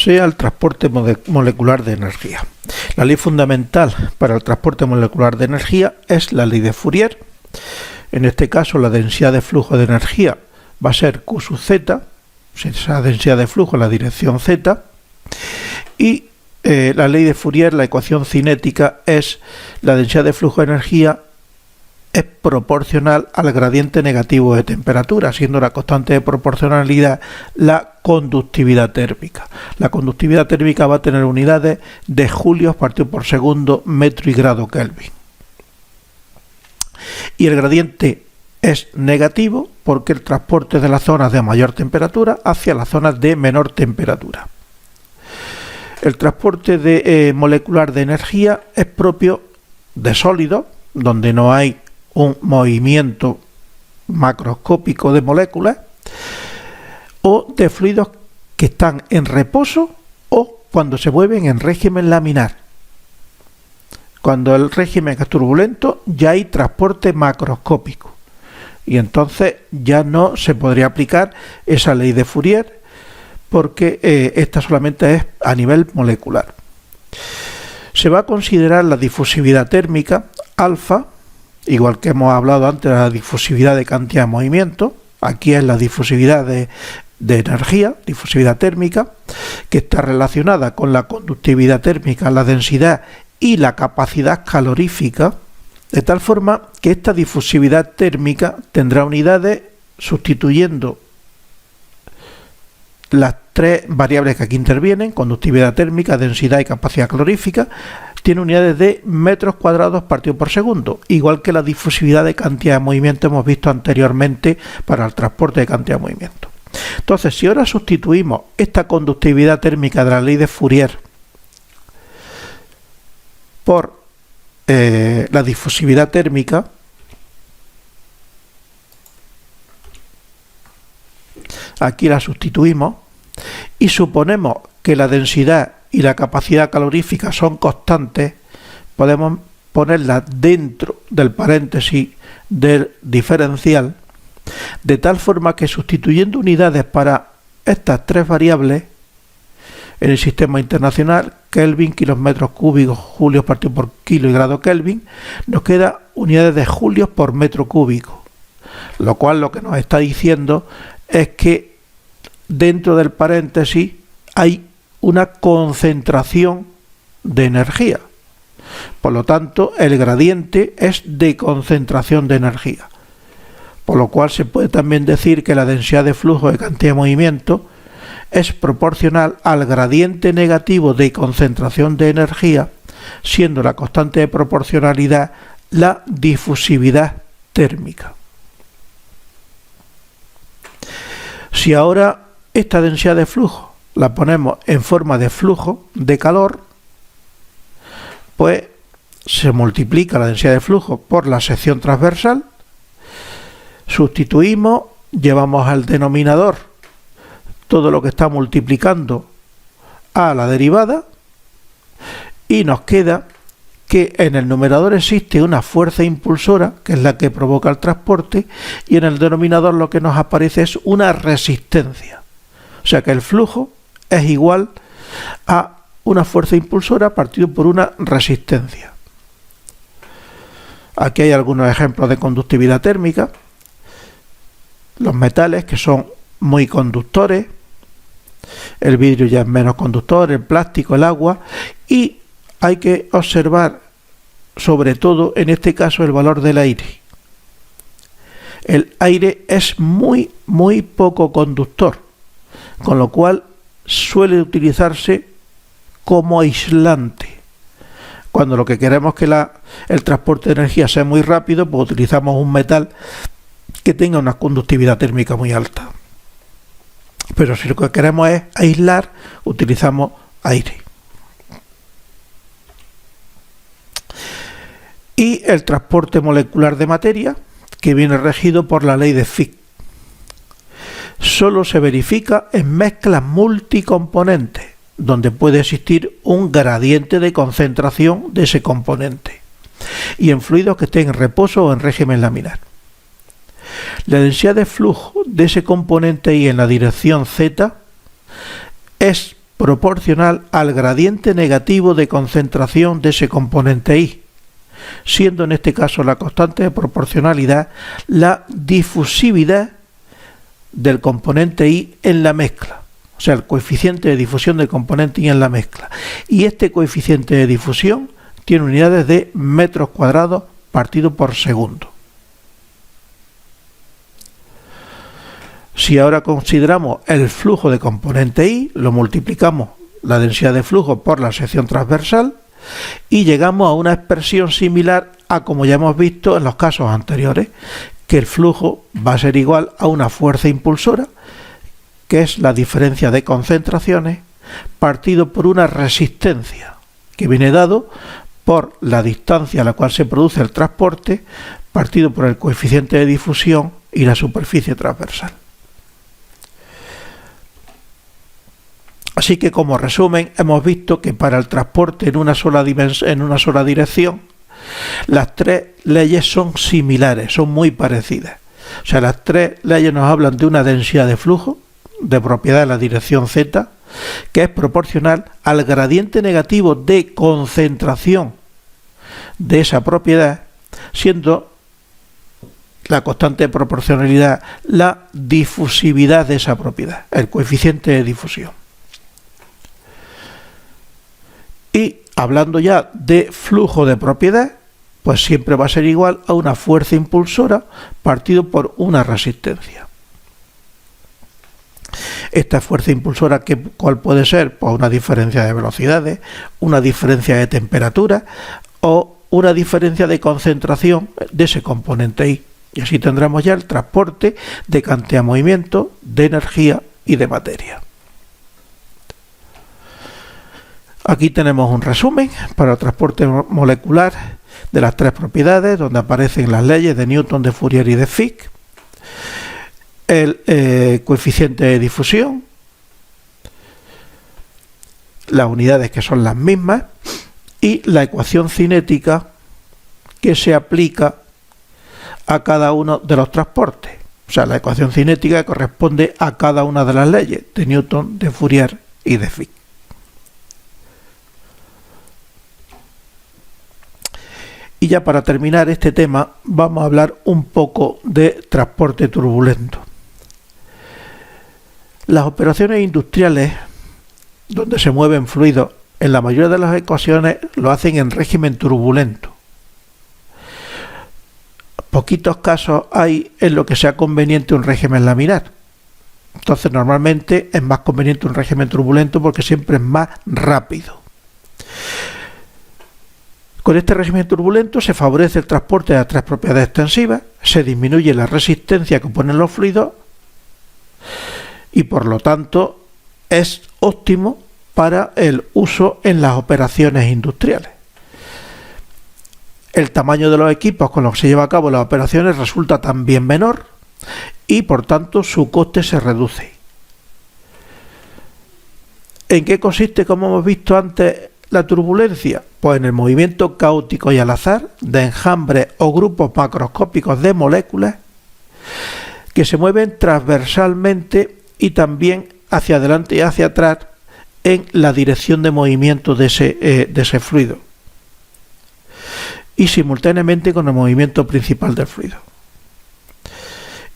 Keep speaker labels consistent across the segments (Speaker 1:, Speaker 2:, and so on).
Speaker 1: sea el transporte molecular de energía. La ley fundamental para el transporte molecular de energía es la ley de Fourier. En este caso, la densidad de flujo de energía va a ser Q sub z, esa densidad de flujo en la dirección z, y la ley de Fourier, la ecuación cinética, es la densidad de flujo de energía es proporcional al gradiente negativo de temperatura, siendo la constante de proporcionalidad la conductividad térmica. La conductividad térmica va a tener unidades de julios partido por segundo, metro y grado Kelvin. Y el gradiente es negativo porque el transporte de las zonas de mayor temperatura hacia las zonas de menor temperatura. El transporte molecular de energía es propio de sólidos, donde no hay un movimiento macroscópico de moléculas, o de fluidos que están en reposo o cuando se mueven en régimen laminar. Cuando el régimen es turbulento ya hay transporte macroscópico y entonces ya no se podría aplicar esa ley de Fourier porque esta solamente es a nivel molecular. Se va a considerar la difusividad térmica alfa, igual que hemos hablado antes de la difusividad de cantidad de movimiento. Aquí es la difusividad de energía, difusividad térmica, que está relacionada con la conductividad térmica, la densidad y la capacidad calorífica, de tal forma que esta difusividad térmica tendrá unidades sustituyendo las tres variables que aquí intervienen: conductividad térmica, densidad y capacidad calorífica. Tiene unidades de metros cuadrados partido por segundo, igual que la difusividad de cantidad de movimiento hemos visto anteriormente para el transporte de cantidad de movimiento. Entonces, si ahora sustituimos esta conductividad térmica de la ley de Fourier por la difusividad térmica, aquí la sustituimos y suponemos que la densidad y la capacidad calorífica son constantes, podemos ponerlas dentro del paréntesis del diferencial, de tal forma que sustituyendo unidades para estas tres variables en el sistema internacional, Kelvin, kilómetros cúbicos, julios partido por kilo y grado Kelvin, nos queda unidades de julios por metro cúbico, lo cual lo que nos está diciendo es que dentro del paréntesis hay una concentración de energía. Por lo tanto, el gradiente es de concentración de energía. Por lo cual se puede también decir que la densidad de flujo de cantidad de movimiento es proporcional al gradiente negativo de concentración de energía, siendo la constante de proporcionalidad la difusividad térmica. Si ahora esta densidad de flujo la ponemos en forma de flujo de calor, pues se multiplica la densidad de flujo por la sección transversal, sustituimos, llevamos al denominador todo lo que está multiplicando a la derivada y nos queda que en el numerador existe una fuerza impulsora, que es la que provoca el transporte, y en el denominador lo que nos aparece es una resistencia. O sea que el flujo es igual a una fuerza impulsora partido por una resistencia. Aquí hay algunos ejemplos de conductividad térmica. Los metales, que son muy conductores, el vidrio ya es menos conductor, el plástico, el agua, y hay que observar sobre todo en este caso el valor del aire. El aire es muy poco conductor, con lo cual suele utilizarse como aislante. Cuando lo que queremos es que el transporte de energía sea muy rápido, pues utilizamos un metal que tenga una conductividad térmica muy alta. Pero si lo que queremos es aislar, utilizamos aire. Y el transporte molecular de materia, que viene regido por la ley de Fick, solo se verifica en mezclas multicomponentes, donde puede existir un gradiente de concentración de ese componente, y en fluidos que estén en reposo o en régimen laminar. La densidad de flujo de ese componente y en la dirección Z es proporcional al gradiente negativo de concentración de ese componente I, siendo en este caso la constante de proporcionalidad la difusividad del componente I en la mezcla, o sea, el coeficiente de difusión del componente I en la mezcla. Y este coeficiente de difusión tiene unidades de metros cuadrados partido por segundo. Si ahora consideramos el flujo de componente I, lo multiplicamos la densidad de flujo por la sección transversal y llegamos a una expresión similar a como ya hemos visto en los casos anteriores, que el flujo va a ser igual a una fuerza impulsora, que es la diferencia de concentraciones, partido por una resistencia, que viene dado por la distancia a la cual se produce el transporte, partido por el coeficiente de difusión y la superficie transversal. Así que, como resumen, hemos visto que para el transporte en una sola dirección, las tres leyes son similares, son muy parecidas. O sea, las tres leyes nos hablan de una densidad de flujo, de propiedad de la dirección Z, que es proporcional al gradiente negativo de concentración de esa propiedad, siendo la constante de proporcionalidad la difusividad de esa propiedad, el coeficiente de difusión. Y hablando ya de flujo de propiedad, pues siempre va a ser igual a una fuerza impulsora partido por una resistencia. Esta fuerza impulsora, ¿cuál puede ser? Pues una diferencia de velocidades, una diferencia de temperatura o una diferencia de concentración de ese componente I. Y así tendremos ya el transporte de cantidad de movimiento, de energía y de materia. Aquí tenemos un resumen para el transporte molecular de las tres propiedades, donde aparecen las leyes de Newton, de Fourier y de Fick, el coeficiente de difusión, las unidades que son las mismas y la ecuación cinética que se aplica a cada uno de los transportes. O sea, la ecuación cinética corresponde a cada una de las leyes de Newton, de Fourier y de Fick. Y ya para terminar este tema vamos a hablar un poco de transporte turbulento. Las operaciones industriales donde se mueven fluidos en la mayoría de las ocasiones lo hacen en régimen turbulento. Poquitos casos hay en lo que sea conveniente un régimen laminar. Entonces normalmente es más conveniente un régimen turbulento porque siempre es más rápido. Con este régimen turbulento se favorece el transporte de las tres propiedades extensivas, se disminuye la resistencia que oponen los fluidos y por lo tanto es óptimo para el uso en las operaciones industriales. El tamaño de los equipos con los que se lleva a cabo las operaciones resulta también menor y por tanto su coste se reduce. ¿En qué consiste, como hemos visto antes, la turbulencia? Pues en el movimiento caótico y al azar de enjambres o grupos macroscópicos de moléculas que se mueven transversalmente y también hacia adelante y hacia atrás en la dirección de movimiento de ese fluido y simultáneamente con el movimiento principal del fluido.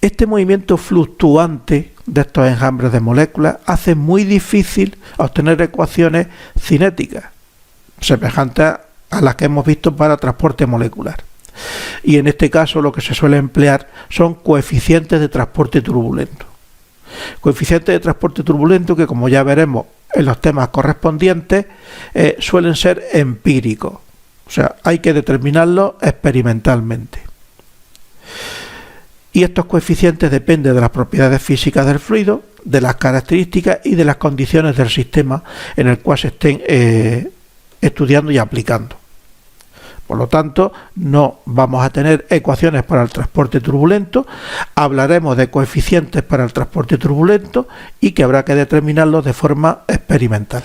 Speaker 1: Este movimiento fluctuante de estos enjambres de moléculas hace muy difícil obtener ecuaciones cinéticas semejantes a las que hemos visto para transporte molecular. Y en este caso lo que se suele emplear son coeficientes de transporte turbulento. Coeficientes de transporte turbulento que, como ya veremos en los temas correspondientes, suelen ser empíricos. O sea, hay que determinarlos experimentalmente. Y estos coeficientes dependen de las propiedades físicas del fluido, de las características y de las condiciones del sistema en el cual se estén estudiando y aplicando. Por lo tanto, no vamos a tener ecuaciones para el transporte turbulento, hablaremos de coeficientes para el transporte turbulento y que habrá que determinarlos de forma experimental.